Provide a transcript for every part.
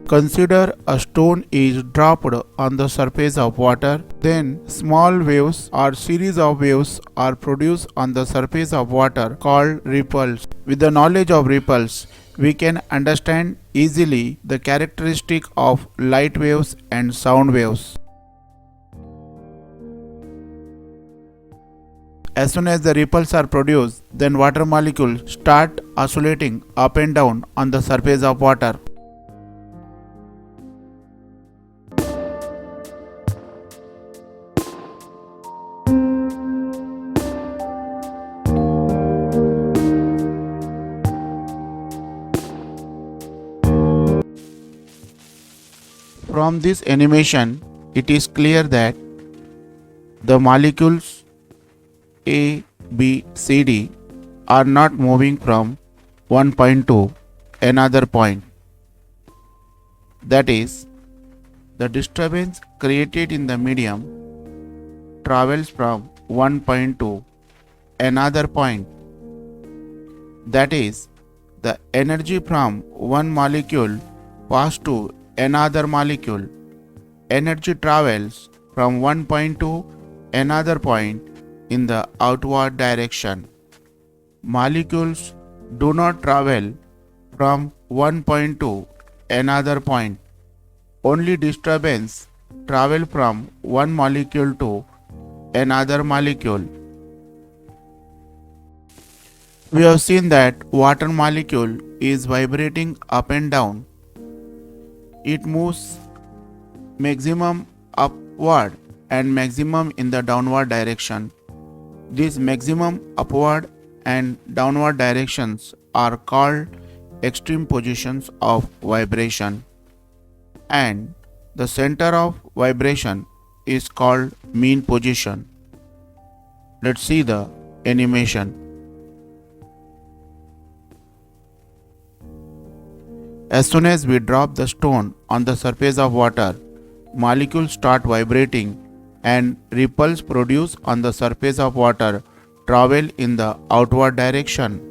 Consider a stone is dropped on the surface of water. Then small waves or series of waves are produced on the surface of water called ripples. With the knowledge of ripples, we can understand easily the characteristic of light waves and sound waves. As soon as the ripples are produced, then water molecules start oscillating up and down on the surface of water. From this animation, it is clear that the molecules A, B, C, D are not moving from one point to another point. That is, the disturbance created in the medium travels from one point to another point. That is, the energy from one molecule passes to another molecule. Energy travels from one point to another point in the outward direction. Molecules do not travel from one point to another point. Only disturbance travel from one molecule to another molecule. We have seen that water molecule is vibrating up and down. It moves maximum upward and maximum in the downward direction. These maximum upward and downward directions are called extreme positions of vibration, and the center of vibration is called mean position. Let's see the animation. As soon as we drop the stone on the surface of water, molecules start vibrating and ripples produced on the surface of water travel in the outward direction.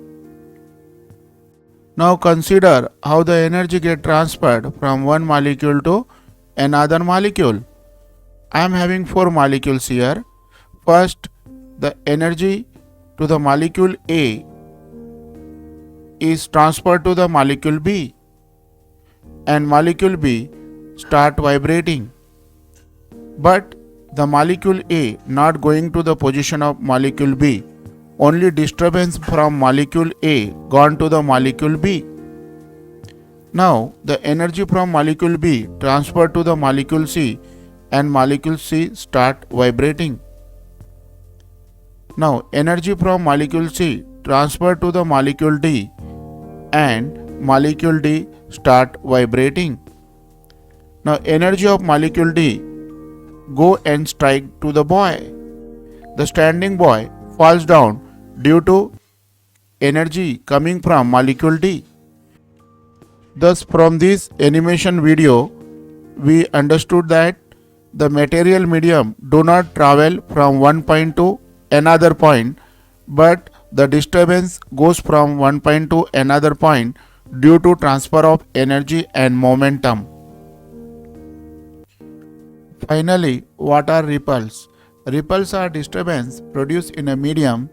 Now consider how the energy gets transferred from one molecule to another molecule. I am having 4 molecules here. First, the energy to the molecule A is transferred to the molecule B, and molecule B start vibrating. But the molecule A not going to the position of molecule B. Only disturbance from molecule A gone to the molecule B. Now the energy from molecule B transferred to the molecule C, and molecule C start vibrating. Now energy from molecule C transferred to the molecule D, and molecule D start vibrating. Now energy of molecule D go and strike to the buoy. The standing buoy falls down due to energy coming from molecule D. Thus from this animation video, we understood that the material medium do not travel from one point to another point, but the disturbance goes from one point to another point due to transfer of energy and momentum. Finally, what are ripples? Ripples are disturbance produced in a medium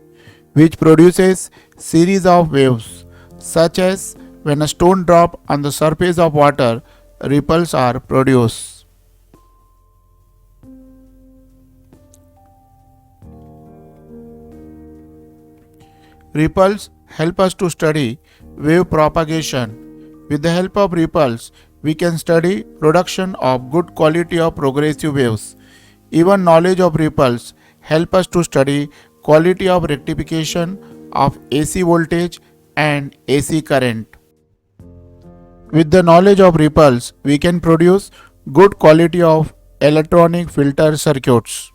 which produces series of waves, such as when a stone drop on the surface of water, ripples are produced. Ripples help us to study wave propagation. With the help of ripples, we can study production of good quality of progressive waves. Even knowledge of ripples help us to study quality of rectification of AC voltage and AC current. With the knowledge of ripples, we can produce good quality of electronic filter circuits.